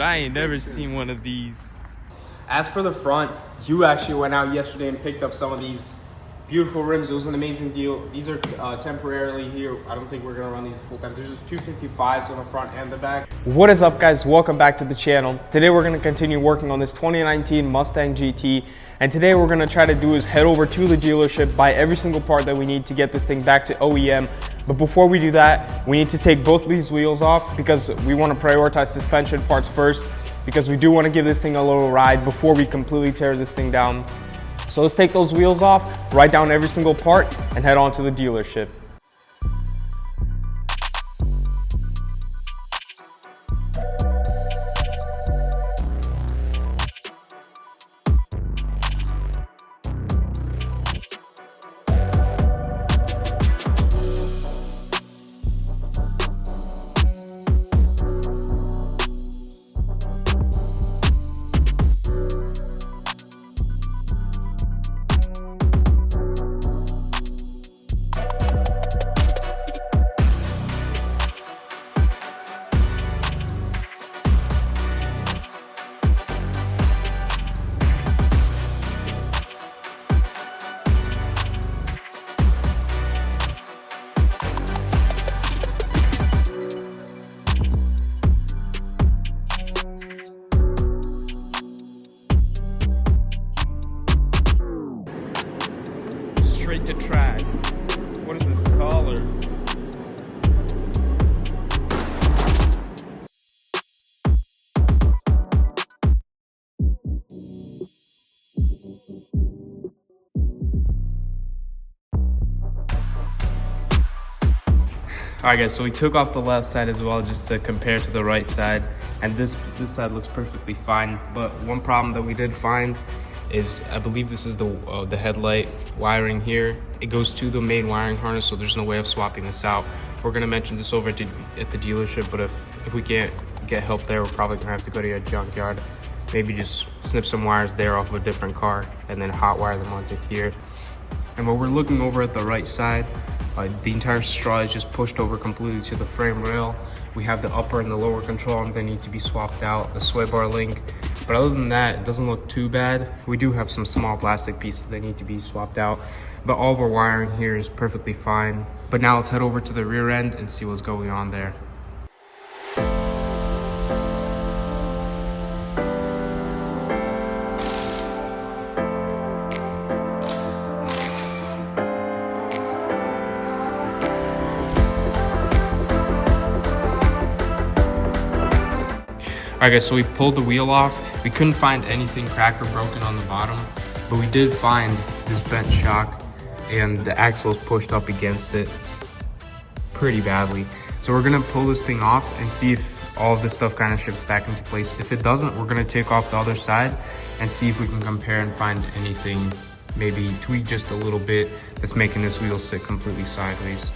I ain't never seen one of these. As for the front, you actually went out yesterday and picked up some of these beautiful rims. It was an amazing deal. These are temporarily here. I don't think we're gonna run these full time. There's just 255s on the front and the back. What is up, guys? Welcome back to the channel. Today we're gonna continue working on this 2019 Mustang GT. And today we're gonna try to do is head over to the dealership, buy every single part that we need to get this thing back to OEM. But before we do that, we need to take both of these wheels off because we wanna prioritize suspension parts first, because we do wanna give this thing a little ride before we completely tear this thing down. So let's take those wheels off, write down every single part, and head on to the dealership. Straight to trash. What is this color? Alright guys, so we took off the left side as well just to compare to the right side, and this side looks perfectly fine. But one problem that we did find is, I believe this is the headlight wiring here. It goes to the main wiring harness, so there's no way of swapping this out. We're gonna mention this over at the dealership, but if we can't get help there, we're probably gonna have to go to a junkyard. Maybe just snip some wires there off of a different car and then hot wire them onto here. And when we're looking over at the right side, the entire straw is just pushed over completely to the frame rail. We have the upper and the lower control arm that need to be swapped out, the sway bar link. But other than that, it doesn't look too bad. We do have some small plastic pieces that need to be swapped out, but all of our wiring here is perfectly fine. But now let's head over to the rear end and see what's going on there. Alright guys, so we pulled the wheel off. We couldn't find anything cracked or broken on the bottom, but we did find this bent shock and the axle is pushed up against it pretty badly. So we're gonna pull this thing off and see if all of this stuff kind of shifts back into place. If it doesn't, we're gonna take off the other side and see if we can compare and find anything, maybe tweak just a little bit, that's making this wheel sit completely sideways.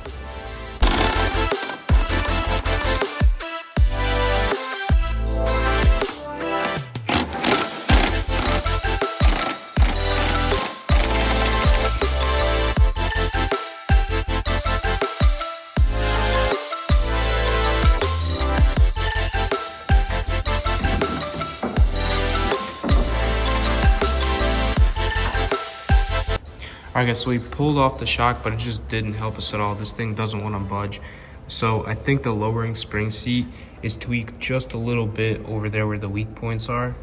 Alright guys, so we pulled off the shock, but it just didn't help us at all. This thing doesn't want to budge. So I think the lowering spring seat is tweaked just a little bit over there where the weak points are,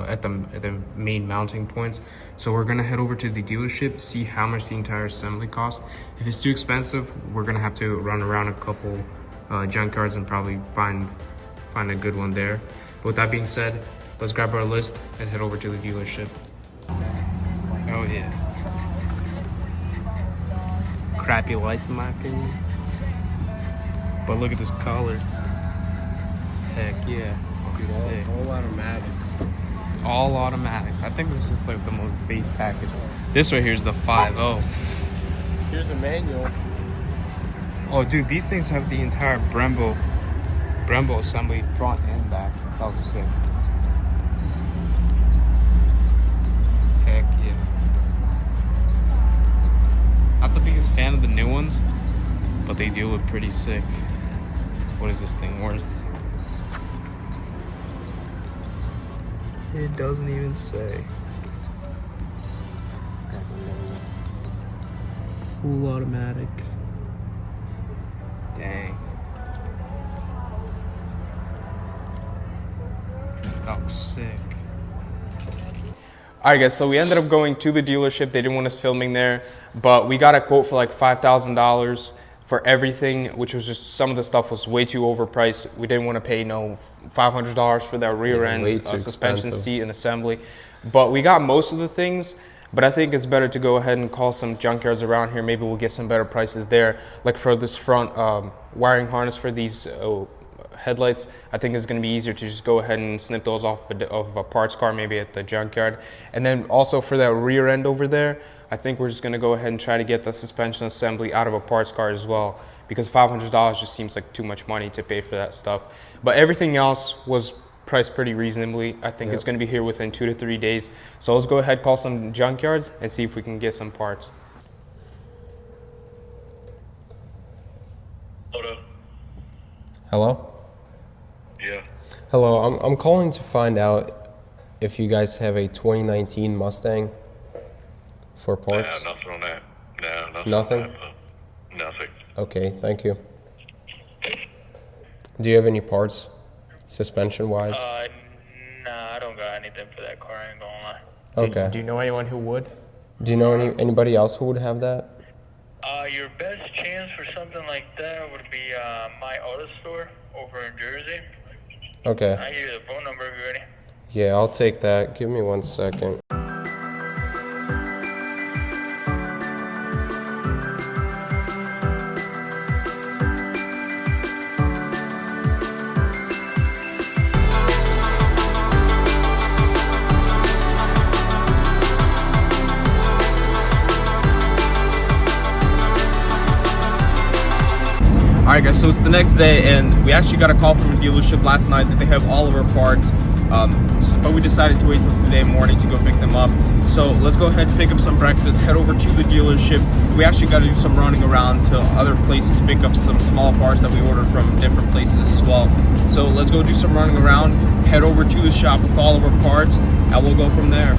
at the main mounting points. So we're gonna head over to the dealership, see how much the entire assembly costs. If it's too expensive, we're gonna have to run around a couple junkyards and probably find a good one there. But with that being said, let's grab our list and head over to the dealership. Oh yeah. Crappy lights in my opinion, but look at this color. Heck yeah. Dude, all automatics. All automatics. I think this is just like the most base package. This right here is the 5.0. Here's a manual. Oh dude, these things have the entire Brembo assembly front and back. That was sick. Heck yeah. Not the biggest fan of the new ones, but they do look pretty sick. What is this thing worth? It doesn't even say. Full automatic. Dang. That was sick. Alright guys, so we ended up going to the dealership. They didn't want us filming there, but we got a quote for like $5,000 for everything, which was just, some of the stuff was way too overpriced. We didn't want to pay no $500 for that rear end suspension seat and assembly. But we got most of the things, but I think it's better to go ahead and call some junkyards around here. Maybe we'll get some better prices there. Like for this front wiring harness for these headlights, I think it's going to be easier to just go ahead and snip those off of a parts car, maybe at the junkyard. And then also for that rear end over there, I think we're just going to go ahead and try to get the suspension assembly out of a parts car as well, because $500 just seems like too much money to pay for that stuff. But everything else was priced pretty reasonably. I think it's going to be here within 2 to 3 days. So let's go ahead, call some junkyards and see if we can get some parts. Hello? Yeah. Hello, I'm calling to find out if you guys have a 2019 Mustang for parts. Nothing on that. No, Nothing? On that, nothing. Okay, thank you. Do you have any parts, suspension-wise? Nah, I don't got anything for that car, I ain't gonna lie. Okay. Do you know anyone who would? Do you know anybody else who would have that? Your best chance for something like that would be my auto store over in Jersey. Okay. I give you the phone number if you're ready. Yeah, I'll take that. Give me 1 second. Alright guys, so it's the next day and we actually got a call from a dealership last night that they have all of our parts, but we decided to wait till today morning to go pick them up. So let's go ahead and pick up some breakfast, head over to the dealership. We actually got to do some running around to other places to pick up some small parts that we ordered from different places as well. So let's go do some running around, head over to the shop with all of our parts, and we'll go from there.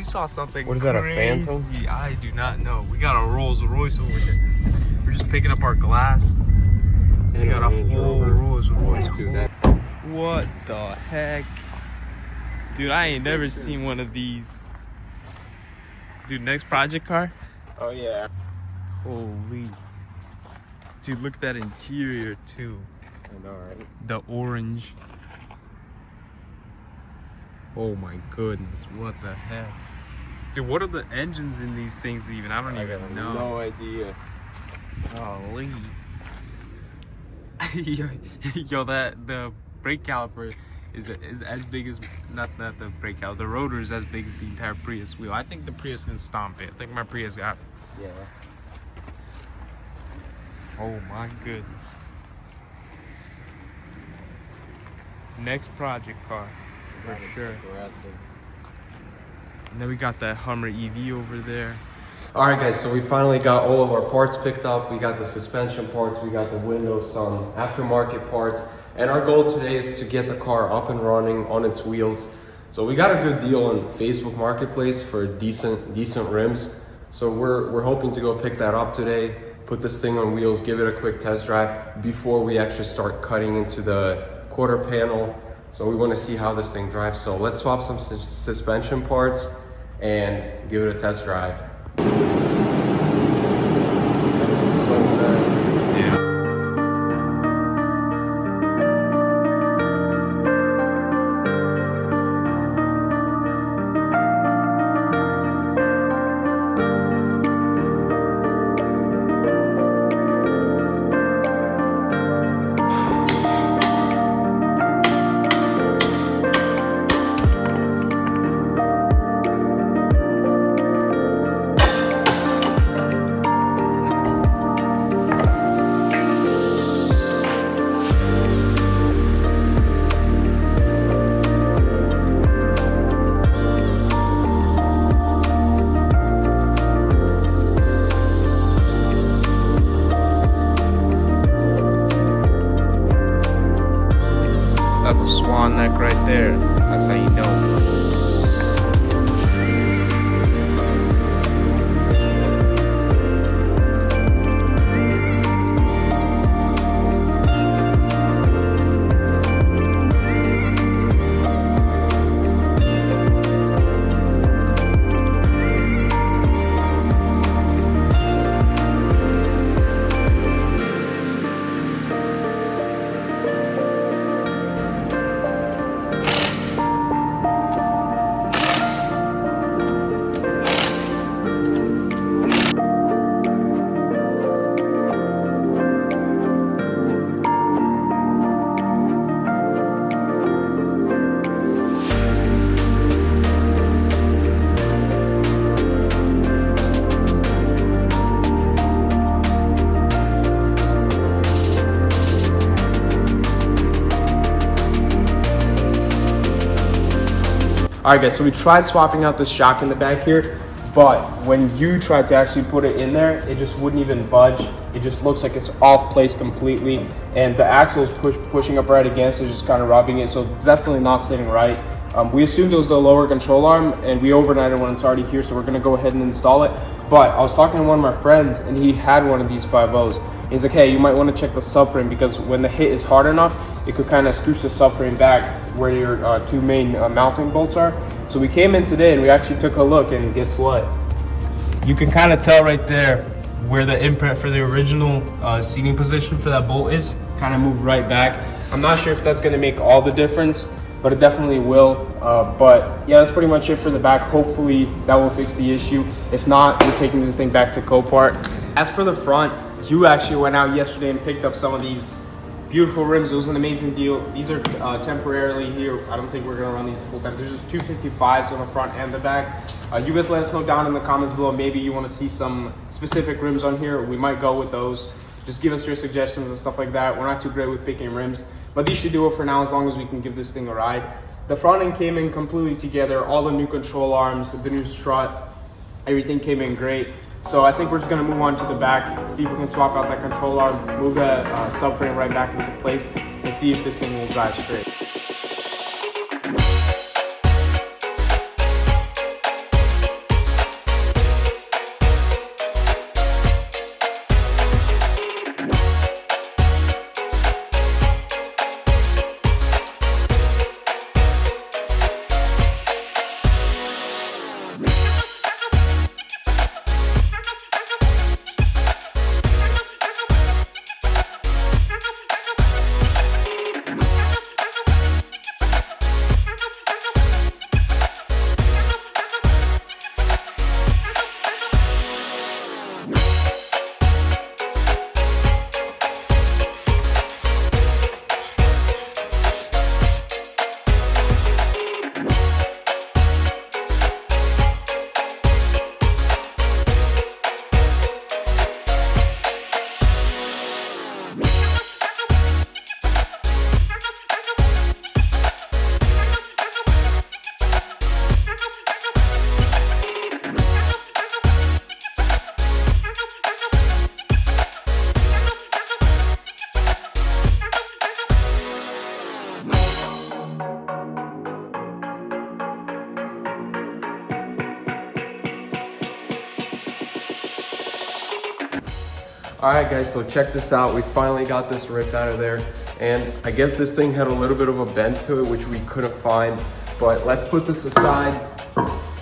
Saw something. What is that, a crazy. Phantom? I do not know. We got a Rolls Royce over here. We're just picking up our glass. They got a whole Rolls Royce. What the heck? Dude, I ain't never seen one of these. Dude, next project car? Oh, yeah. Holy. Dude, look at that interior too. I know, right? The orange. Oh my goodness, what the heck? Dude, what are the engines in these things even? I don't even know. No idea. Holy. Yo, that the brake caliper is as big as not the brake caliper. The rotor is as big as the entire Prius wheel. I think the Prius can stomp it. I think my Prius got it. Yeah. Oh my goodness. Next project car for sure. Aggressive. And then we got that Hummer EV over there. All right, guys, so we finally got all of our parts picked up. We got the suspension parts, we got the windows, some aftermarket parts, and our goal today is to get the car up and running on its wheels. So we got a good deal on Facebook Marketplace for decent rims. So we're hoping to go pick that up today, put this thing on wheels, give it a quick test drive before we actually start cutting into the quarter panel. So we want to see how this thing drives. So let's swap some suspension parts and give it a test drive. So good. That's a swan neck right there. That's how you know. Alright guys, so we tried swapping out this shock in the back here, but when you tried to actually put it in there, it just wouldn't even budge. It just looks like it's off place completely, and the axle is pushing up right against it, just kind of rubbing it, so it's definitely not sitting right. We assumed it was the lower control arm, and we overnighted when it's already here, so we're going to go ahead and install it. But I was talking to one of my friends, and he had one of these 5.0s. He's like, hey, you might want to check the subframe, because when the hit is hard enough, it could kind of scooch the subframe back where your two main mounting bolts are. So we came in today and we actually took a look, and guess what? You can kind of tell right there where the imprint for the original seating position for that bolt is. Kind of moved right back. I'm not sure if that's going to make all the difference, but it definitely will. But yeah, that's pretty much it for the back. Hopefully that will fix the issue. If not, we're taking this thing back to Copart. As for the front, you actually went out yesterday and picked up some of these beautiful rims. It was an amazing deal. These are temporarily here. I don't think we're gonna run these full time. There's just 255s on the front and the back. You guys let us know down in the comments below. Maybe you want to see some specific rims on here. We might go with those. Just give us your suggestions and stuff like that. We're not too great with picking rims, but these should do it for now as long as we can give this thing a ride. The front end came in completely together. All the new control arms, the new strut, everything came in great. So I think we're just gonna move on to the back, see if we can swap out that control arm, move that subframe right back into place, and see if this thing will drive straight. All right, guys, so check this out. We finally got this ripped out of there. And I guess this thing had a little bit of a bend to it, which we couldn't find. But let's put this aside.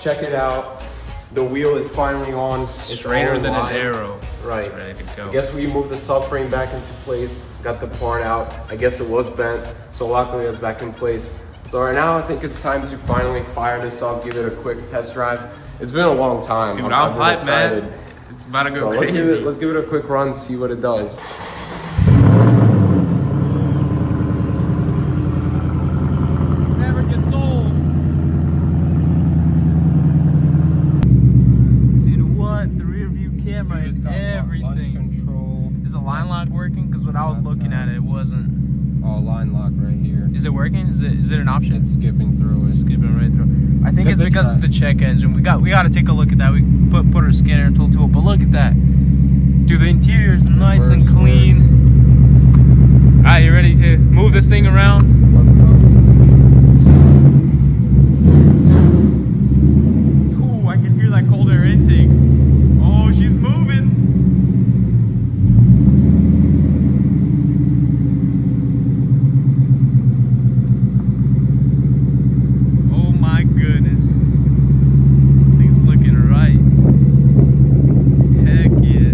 Check it out. The wheel is finally on. It's Straighter than an arrow. Right. It's ready to go. I guess we moved the subframe back into place, got the part out. I guess it was bent, so luckily it's back in place. So right now I think it's time to finally fire this up, give it a quick test drive. It's been a long time. Dude, I'm really hyped, man. It's about to go so crazy. let's give it a quick run, see what it does. Never gets old. Dude, what? The rear view camera and everything. Control. Is the line lock working? Because when I was looking at it, it wasn't. Oh, line lock right here. Is it working? Is it an option? It's skipping through it. Skipping right through. I think it's Give it a because try. of the check engine. We got to take a look at that. We put our scanner and tool, but look at that. Dude, the interior is nice and clean. All right, you ready to move this thing around? Let's go. Ooh, I can hear that cold air intake. Oh, she's moving. Oh my goodness. Thing's looking right. Heck yeah.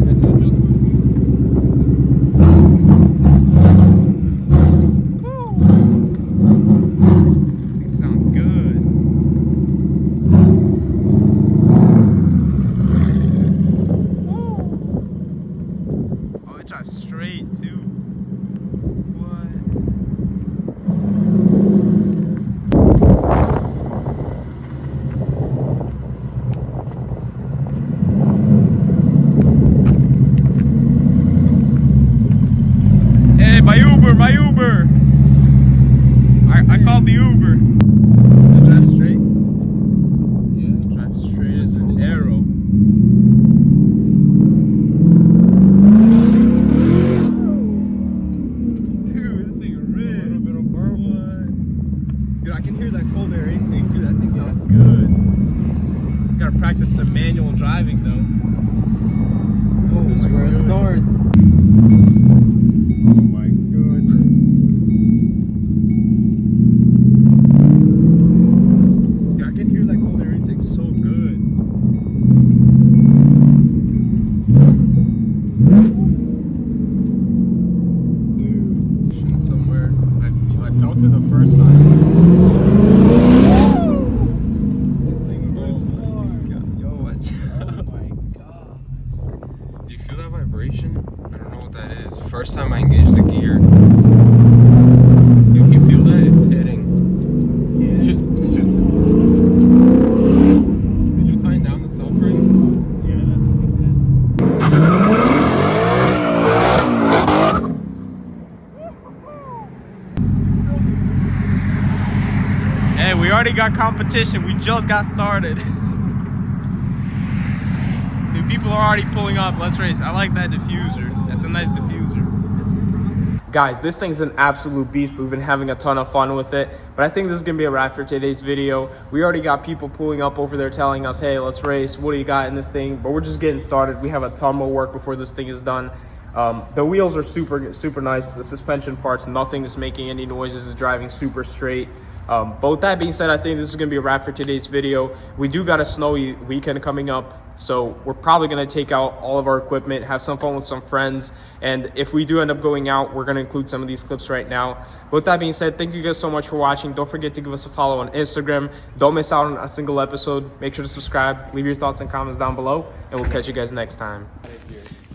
Thing sounds good. Oh, it drives straight too. What? Hey, my Uber! I called the Uber. Does it drive straight? Yeah, it drives straight as an arrow. Dude, this thing rips. A little bit of burn. Dude, I can hear that cold air intake too. That thing sounds good. Gotta practice some manual driving though. Oh, This is my where it goodness. starts. Oh my goodness. Dude, I can hear that cold air intake so good. Dude, somewhere. I felt it the first time. This thing rips hard. Yo, watch out. Oh my god. Do you feel that vibration? I don't know what that is. First time I engaged the gear. You feel that? It's hitting. Yeah. Did you tighten down the subframe? Yeah, that's what we did. Hey, we already got competition. We just got started. Dude, people are already pulling up. Let's race. I like that diffuser. That's a nice diffuser. Guys, this thing's an absolute beast. We've been having a ton of fun with it, but I think this is gonna be a wrap for today's video. We already got people pulling up over there telling us, hey, let's race. What do you got in this thing? But we're just getting started. We have a ton more work before this thing is done. The wheels are super nice. The suspension parts, nothing is making any noises. It's driving super straight. But with that being said, I think this is gonna be a wrap for today's video. We do got a snowy weekend coming up, so we're probably gonna take out all of our equipment, have some fun with some friends, and if we do end up going out, we're gonna include some of these clips right now. But with that being said, thank you guys so much for watching. Don't forget to give us a follow on Instagram. Don't miss out on a single episode. Make sure to subscribe, leave your thoughts and comments down below, and we'll catch you guys next time.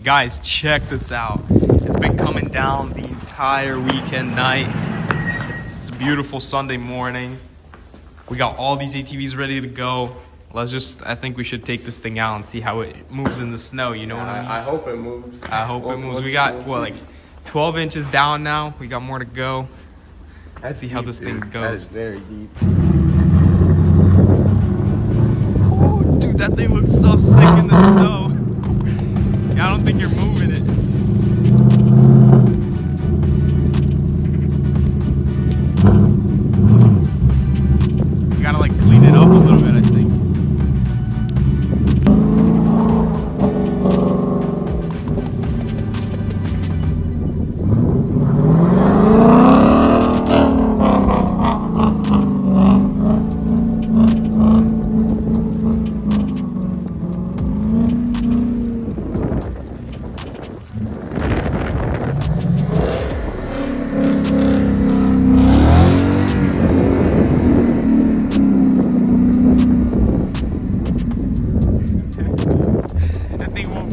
Guys, check this out. It's been coming down the entire weekend night. It's a beautiful Sunday morning. We got all these ATVs ready to go. I think we should take this thing out and see how it moves in the snow, you know what I mean? I hope it moves. I hope it moves. We got, what, like 12 inches down now? We got more to go. Let's see how this thing goes. That is very deep. Oh, dude, that thing looks so sick in the snow. Yeah, I don't think you're moving it. You gotta like clean it up a little bit, I think.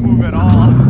move at all.